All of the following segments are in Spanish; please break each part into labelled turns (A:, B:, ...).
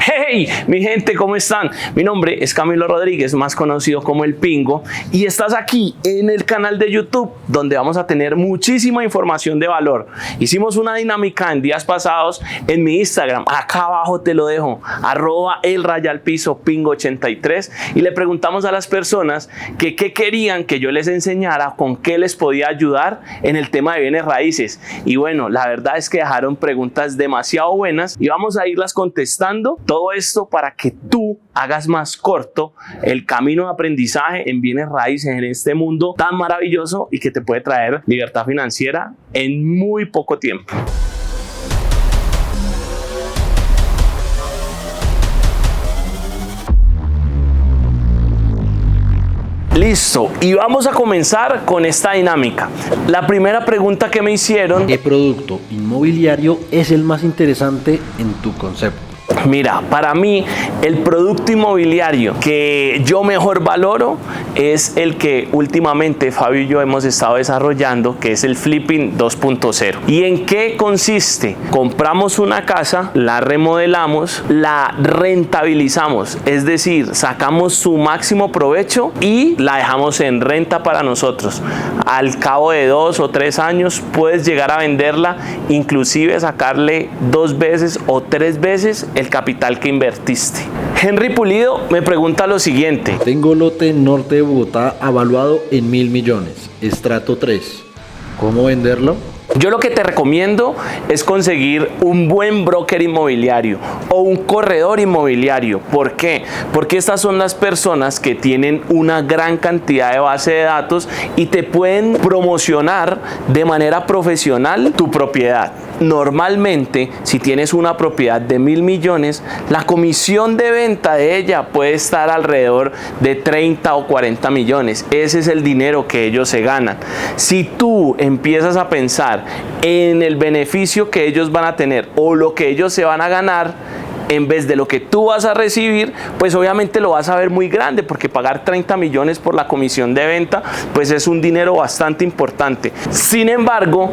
A: Hey, mi gente, ¿cómo están? Mi nombre es Camilo Rodríguez, más conocido como El Pingo, y estás aquí en el canal de YouTube donde vamos a tener muchísima información de valor. Hicimos una dinámica en días pasados en mi Instagram, acá abajo te lo dejo, @elrayalpiso_pingo83, y le preguntamos a las personas que qué querían que yo les enseñara, con qué les podía ayudar en el tema de bienes raíces. Y bueno, la verdad es que dejaron preguntas demasiado buenas y vamos a irlas contestando. Todo esto para que tú hagas más corto el camino de aprendizaje en bienes raíces en este mundo tan maravilloso y que te puede traer libertad financiera en muy poco tiempo. Listo, y vamos a comenzar con esta dinámica. La primera pregunta que me hicieron:
B: ¿qué producto inmobiliario es el más interesante en tu concepto?
A: Mira, para mí el producto inmobiliario que yo mejor valoro es el que últimamente Fabio y yo hemos estado desarrollando, que es el Flipping 2.0. ¿Y en qué consiste? Compramos una casa, la remodelamos, la rentabilizamos, es decir, sacamos su máximo provecho y la dejamos en renta para nosotros. Al cabo de 2 o 3 años puedes llegar a venderla, inclusive sacarle 2 veces o 3 veces el capital que invertiste. Henry Pulido me pregunta lo siguiente:
B: tengo lote norte de Bogotá avaluado en 1.000 millones, estrato 3. ¿Cómo venderlo?
A: Yo lo que te recomiendo es conseguir un buen broker inmobiliario o un corredor inmobiliario. ¿Por qué? Porque estas son las personas que tienen una gran cantidad de base de datos y te pueden promocionar de manera profesional tu propiedad. Normalmente, si tienes una propiedad de 1.000 millones, la comisión de venta de ella puede estar alrededor de 30 o 40 millones. Ese es el dinero que ellos se ganan. Si tú empiezas a pensar en el beneficio que ellos van a tener o lo que ellos se van a ganar en vez de lo que tú vas a recibir, pues obviamente lo vas a ver muy grande, porque pagar 30 millones por la comisión de venta pues es un dinero bastante importante. Sin embargo,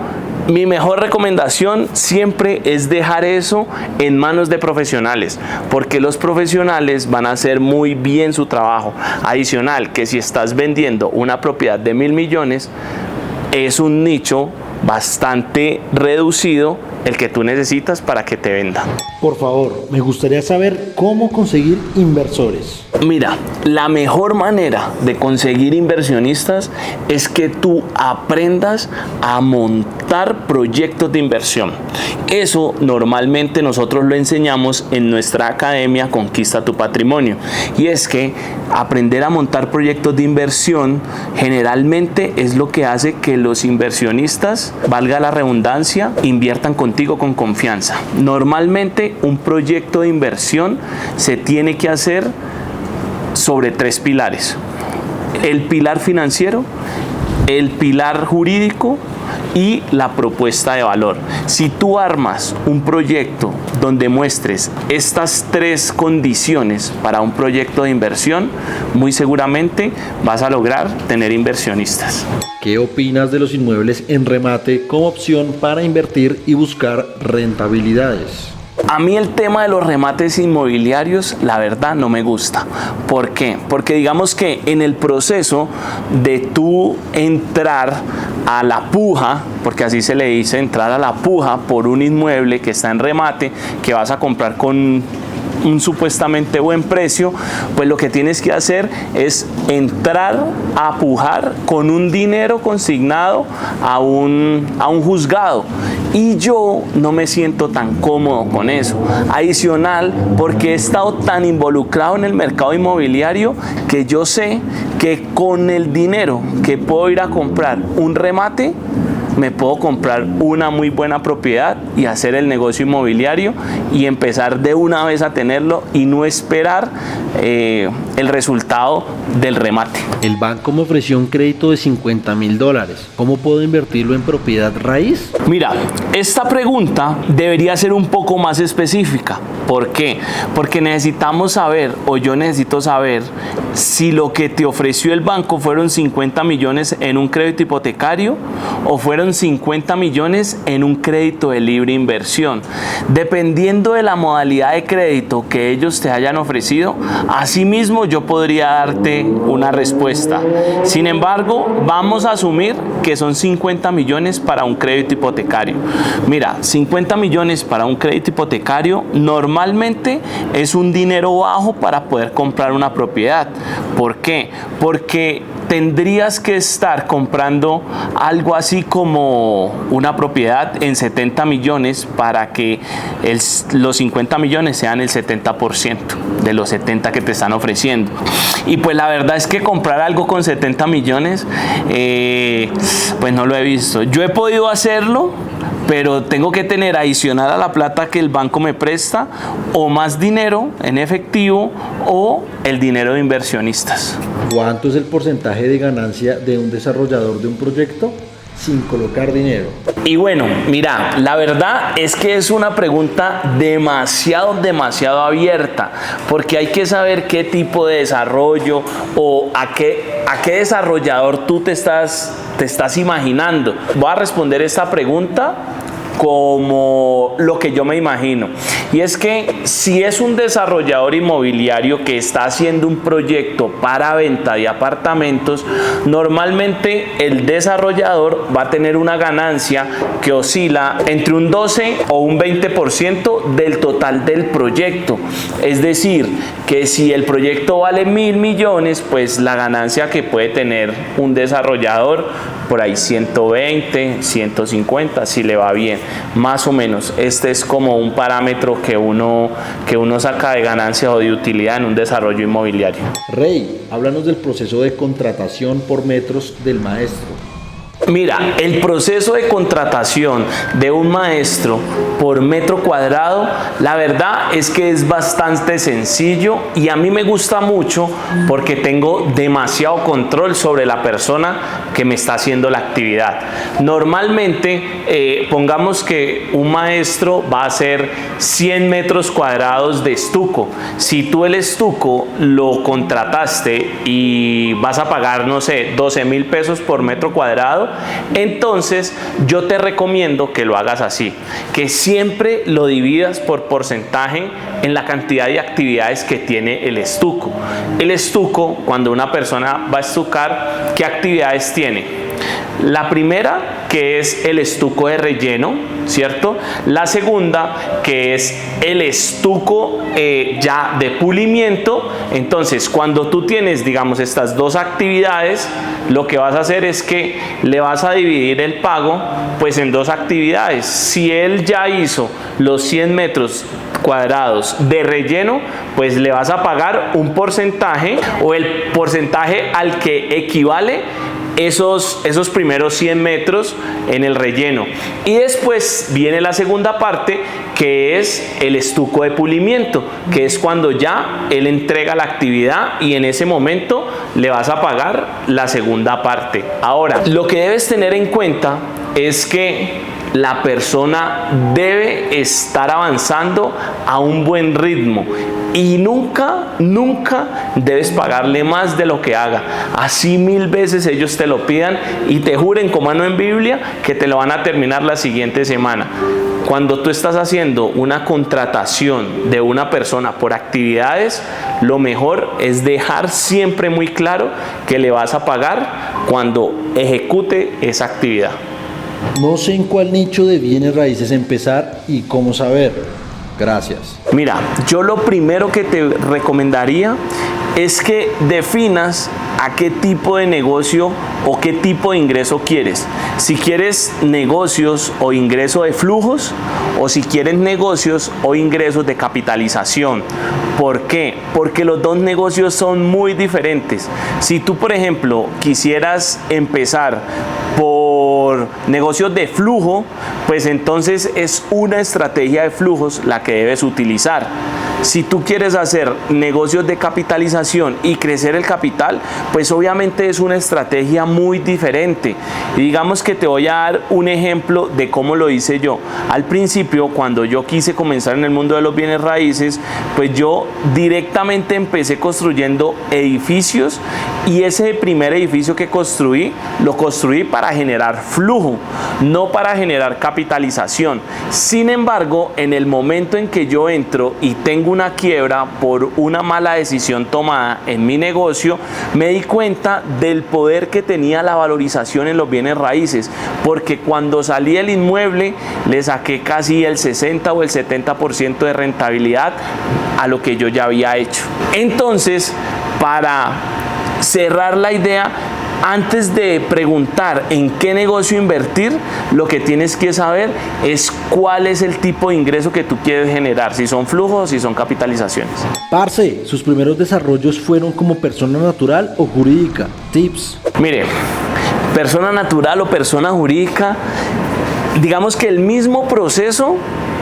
A: mi mejor recomendación siempre es dejar eso en manos de profesionales, porque los profesionales van a hacer muy bien su trabajo. Adicional, que si estás vendiendo una propiedad de 1.000 millones, es un nicho bastante reducido el que tú necesitas para que te vendan.
B: Por favor, me gustaría saber cómo conseguir inversores.
A: Mira, la mejor manera de conseguir inversionistas es que tú aprendas a montar proyectos de inversión. Eso normalmente nosotros lo enseñamos en nuestra academia Conquista tu Patrimonio. Y es que aprender a montar proyectos de inversión generalmente es lo que hace que los inversionistas, valga la redundancia, inviertan contigo con confianza. Normalmente un proyecto de inversión se tiene que hacer sobre 3 pilares: el pilar financiero, el pilar jurídico y la propuesta de valor. Si tú armas un proyecto donde muestres estas 3 condiciones para un proyecto de inversión, muy seguramente vas a lograr tener inversionistas.
B: ¿Qué opinas de los inmuebles en remate como opción para invertir y buscar rentabilidades?
A: A mí el tema de los remates inmobiliarios, la verdad, no me gusta. ¿Por qué? Porque digamos que en el proceso de tú entrar a la puja, porque así se le dice, entrar a la puja por un inmueble que está en remate, que vas a comprar con un supuestamente buen precio, pues lo que tienes que hacer es entrar a pujar con un dinero consignado a un juzgado. Y yo no me siento tan cómodo con eso. Adicional, porque he estado tan involucrado en el mercado inmobiliario que yo sé que con el dinero que puedo ir a comprar un remate, me puedo comprar una muy buena propiedad y hacer el negocio inmobiliario y empezar de una vez a tenerlo y no esperar el resultado del remate.
B: El banco me ofreció un crédito de $50.000. ¿Cómo puedo invertirlo en propiedad raíz?
A: Mira, esta pregunta debería ser un poco más específica. ¿Por qué? Porque necesitamos saber, o yo necesito saber, si lo que te ofreció el banco fueron 50 millones en un crédito hipotecario o fueron 50 millones en un crédito de libre inversión. Dependiendo de la modalidad de crédito que ellos te hayan ofrecido, asimismo yo podría darte una respuesta. Sin embargo, vamos a asumir que son 50 millones para un crédito hipotecario. Mira, 50 millones para un crédito hipotecario normalmente es un dinero bajo para poder comprar una propiedad. ¿Por qué? Porque tendrías que estar comprando algo así como una propiedad en 70 millones para que los 50 millones sean el 70% de los 70 que te están ofreciendo. Y pues la verdad es que comprar algo con 70 millones, pues no lo he visto. Yo he podido hacerlo, pero tengo que tener adicional a la plata que el banco me presta o más dinero en efectivo o el dinero de inversionistas.
B: ¿Cuánto es el porcentaje de ganancia de un desarrollador de un proyecto sin colocar dinero?
A: Y bueno, mira, la verdad es que es una pregunta demasiado abierta, porque hay que saber qué tipo de desarrollo o a qué desarrollador tú te estás imaginando. Voy a responder esta pregunta como lo que yo me imagino, y es que si es un desarrollador inmobiliario que está haciendo un proyecto para venta de apartamentos, normalmente el desarrollador va a tener una ganancia que oscila entre un 12 o un 20% del total del proyecto. Es decir, que si el proyecto vale 1.000 millones, pues la ganancia que puede tener un desarrollador por ahí 120, 150 si le va bien, más o menos. Este es como un parámetro que uno saca de ganancia o de utilidad en un desarrollo inmobiliario.
B: Rey, háblanos del proceso de contratación por metros del maestro.
A: Mira, el proceso de contratación de un maestro por metro cuadrado, la verdad es que es bastante sencillo y a mí me gusta mucho porque tengo demasiado control sobre la persona que me está haciendo la actividad. Normalmente, pongamos que un maestro va a hacer 100 metros cuadrados de estuco. Si tú el estuco lo contrataste y vas a pagar, no sé, 12.000 pesos por metro cuadrado, entonces yo te recomiendo que lo hagas así, que siempre lo dividas por porcentaje en la cantidad de actividades que tiene el estuco. El estuco, cuando una persona va a estucar, ¿qué actividades tiene? La primera, que es el estuco de relleno, ¿cierto? La segunda, que es el estuco ya de pulimiento. Entonces, cuando tú tienes, digamos, estas dos actividades, lo que vas a hacer es que le vas a dividir el pago pues en dos actividades. Si él ya hizo los 100 metros cuadrados de relleno, pues le vas a pagar un porcentaje o el porcentaje al que equivale esos primeros 100 metros en el relleno. Y después viene la segunda parte, que es el estuco de pulimiento, que es cuando ya él entrega la actividad y en ese momento le vas a pagar la segunda parte. Ahora, lo que debes tener en cuenta es que la persona debe estar avanzando a un buen ritmo y nunca debes pagarle más de lo que haga. Así 1000 veces ellos te lo pidan y te juren con mano en Biblia que te lo van a terminar la siguiente semana. Cuando tú estás haciendo una contratación de una persona por actividades, lo mejor es dejar siempre muy claro que le vas a pagar cuando ejecute esa actividad.
B: No sé en cuál nicho de bienes raíces empezar y cómo saber. Gracias.
A: Mira, yo lo primero que te recomendaría es que definas a qué tipo de negocio o qué tipo de ingreso quieres. Si quieres negocios o ingreso de flujos, o si quieres negocios o ingresos de capitalización. ¿Por qué? Porque los dos negocios son muy diferentes. Si tú, por ejemplo, quisieras empezar por negocios de flujo, pues entonces es una estrategia de flujos la que debes utilizar. Si tú quieres hacer negocios de capitalización y crecer el capital, pues obviamente es una estrategia muy diferente. Y digamos que te voy a dar un ejemplo de cómo lo hice yo. Al principio, cuando yo quise comenzar en el mundo de los bienes raíces, pues yo directamente empecé construyendo edificios, y ese primer edificio que construí, lo construí para generar flujo, no para generar capitalización. Sin embargo, en el momento en que yo entro y tengo una quiebra por una mala decisión tomada en mi negocio, me di cuenta del poder que tenía la valorización en los bienes raíces, porque cuando salí del inmueble le saqué casi el 60 o el 70% de rentabilidad a lo que yo ya había hecho. Entonces, para cerrar la idea, antes de preguntar en qué negocio invertir, lo que tienes que saber es cuál es el tipo de ingreso que tú quieres generar, si son flujos o si son capitalizaciones.
B: Parce, ¿sus primeros desarrollos fueron como persona natural o jurídica? Tips.
A: Mire, persona natural o persona jurídica, digamos que el mismo proceso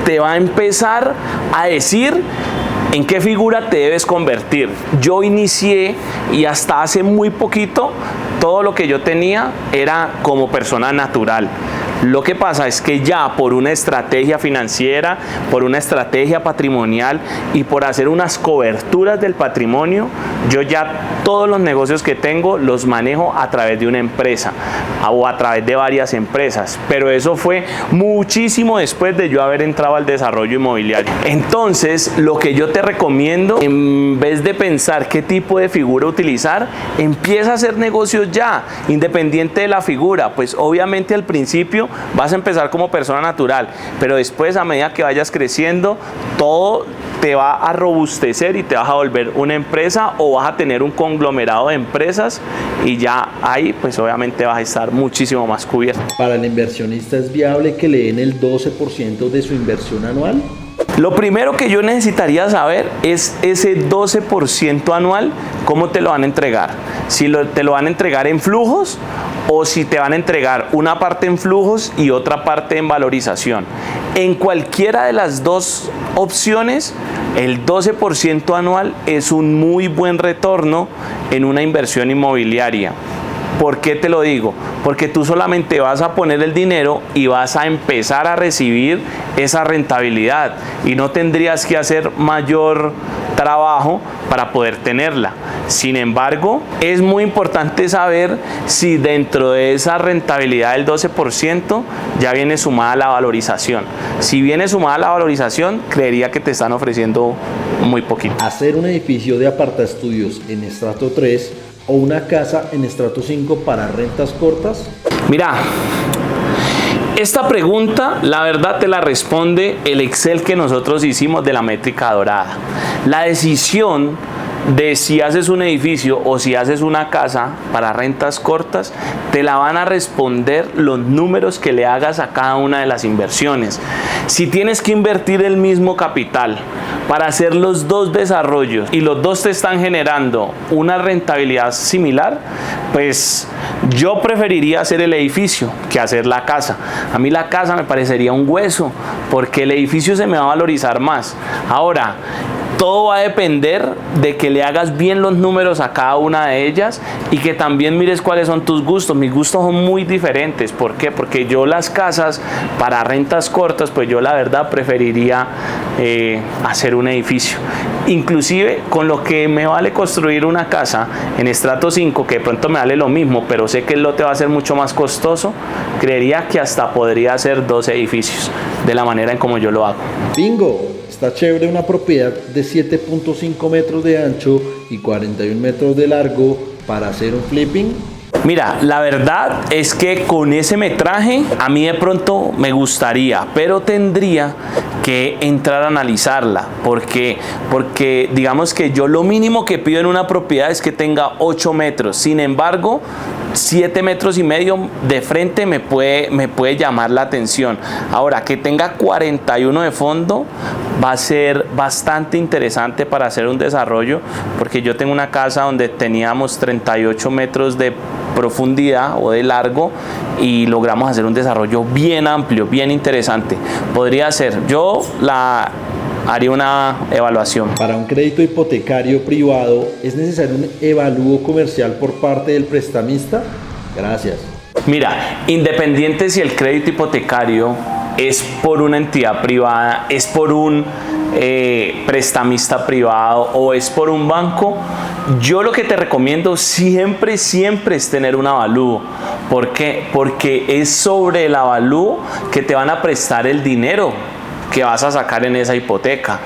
A: te va a empezar a decir ¿en qué figura te debes convertir? Yo inicié, y hasta hace muy poquito todo lo que yo tenía era como persona natural. Lo que pasa es que ya por una estrategia financiera, por una estrategia patrimonial y por hacer unas coberturas del patrimonio, yo ya todos los negocios que tengo los manejo a través de una empresa o a través de varias empresas. Pero eso fue muchísimo después de yo haber entrado al desarrollo inmobiliario. Entonces, lo que yo te recomiendo, en vez de pensar qué tipo de figura utilizar, empieza a hacer negocios ya, independiente de la figura. Pues obviamente al principio vas a empezar como persona natural, pero después, a medida que vayas creciendo, todo te va a robustecer y te vas a volver una empresa, o vas a tener un conglomerado de empresas, y ya ahí pues obviamente vas a estar muchísimo más cubierto.
B: ¿Para el inversionista es viable que le den el 12% de su inversión anual?
A: Lo primero que yo necesitaría saber es ese 12% anual, ¿cómo te lo van a entregar? Si te lo van a entregar en flujos, o si te van a entregar una parte en flujos y otra parte en valorización. En cualquiera de las dos opciones, el 12% anual es un muy buen retorno en una inversión inmobiliaria. ¿Por qué te lo digo? Porque tú solamente vas a poner el dinero y vas a empezar a recibir esa rentabilidad, y no tendrías que hacer mayor trabajo para poder tenerla. Sin embargo, es muy importante saber si dentro de esa rentabilidad del 12% ya viene sumada la valorización. Si viene sumada la valorización, creería que te están ofreciendo muy poquito.
B: ¿Hacer un edificio de apartaestudios en estrato 3 o una casa en estrato 5 para rentas cortas?
A: Mira, esta pregunta, la verdad, te la responde el Excel que nosotros hicimos de la métrica dorada. La decisión de si haces un edificio o si haces una casa para rentas cortas, te la van a responder los números que le hagas a cada una de las inversiones. Si tienes que invertir el mismo capital para hacer los dos desarrollos y los dos te están generando una rentabilidad similar, pues yo preferiría hacer el edificio que hacer la casa. A mí la casa me parecería un hueso, porque el edificio se me va a valorizar más. Ahora, todo va a depender de que le hagas bien los números a cada una de ellas, y que también mires cuáles son tus gustos. Mis gustos son muy diferentes. ¿Por qué? Porque yo las casas para rentas cortas, pues yo la verdad preferiría hacer un edificio. Inclusive con lo que me vale construir una casa en estrato 5, que de pronto me vale lo mismo, pero sé que el lote va a ser mucho más costoso, creería que hasta podría hacer 2 edificios de la manera en como yo lo hago.
B: ¡Bingo! Está chévere una propiedad de 7.5 metros de ancho y 41 metros de largo para hacer un flipping.
A: Mira, la verdad es que con ese metraje a mí de pronto me gustaría, pero tendría que entrar a analizarla. Porque digamos que yo lo mínimo que pido en una propiedad es que tenga 8 metros. Sin embargo, 7,5 metros de frente me puede llamar la atención. Ahora, que tenga 41 de fondo va a ser bastante interesante para hacer un desarrollo, porque yo tengo una casa donde teníamos 38 metros de profundidad o de largo y logramos hacer un desarrollo bien amplio, bien interesante. Podría ser, yo haría una evaluación.
B: Para un crédito hipotecario privado, ¿es necesario un evalúo comercial por parte del prestamista? Gracias.
A: Mira, independiente si el crédito hipotecario es por una entidad privada, es por un prestamista privado o es por un banco, yo lo que te recomiendo siempre es tener un avalúo. ¿Por qué? Porque es sobre el avalúo que te van a prestar el dinero que vas a sacar en esa hipoteca.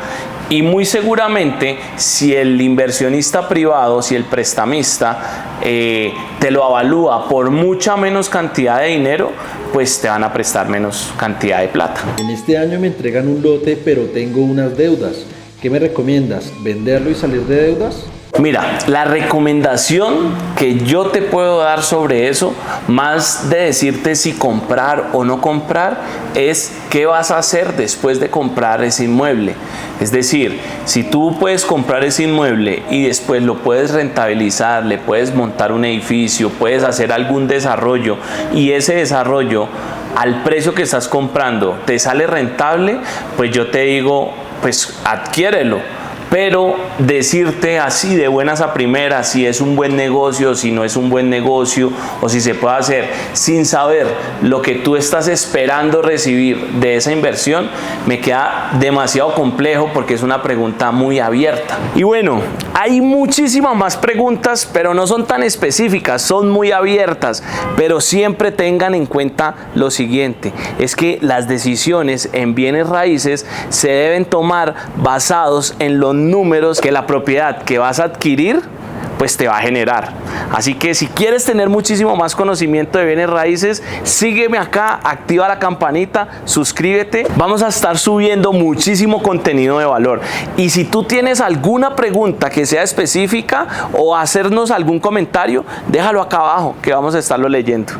A: Y muy seguramente si el inversionista privado, si el prestamista te lo avalúa por mucha menos cantidad de dinero, pues te van a prestar menos cantidad de plata.
B: En este año me entregan un lote, pero tengo unas deudas. ¿Qué me recomiendas? ¿Venderlo y salir de deudas?
A: Mira, la recomendación que yo te puedo dar sobre eso, más de decirte si comprar o no comprar, es qué vas a hacer después de comprar ese inmueble. Es decir, si tú puedes comprar ese inmueble y después lo puedes rentabilizar, le puedes montar un edificio, puedes hacer algún desarrollo y ese desarrollo al precio que estás comprando te sale rentable, pues yo te digo, pues adquiérelo. Pero decirte así de buenas a primeras si es un buen negocio, si no es un buen negocio o si se puede hacer sin saber lo que tú estás esperando recibir de esa inversión, me queda demasiado complejo porque es una pregunta muy abierta. Y bueno, hay muchísimas más preguntas, pero no son tan específicas, son muy abiertas. Pero siempre tengan en cuenta lo siguiente, es que las decisiones en bienes raíces se deben tomar basados en los números que la propiedad que vas a adquirir pues te va a generar. Así que si quieres tener muchísimo más conocimiento de bienes raíces, sígueme acá, activa la campanita, suscríbete. Vamos a estar subiendo muchísimo contenido de valor. Y si tú tienes alguna pregunta que sea específica o hacernos algún comentario, déjalo acá abajo que vamos a estarlo leyendo.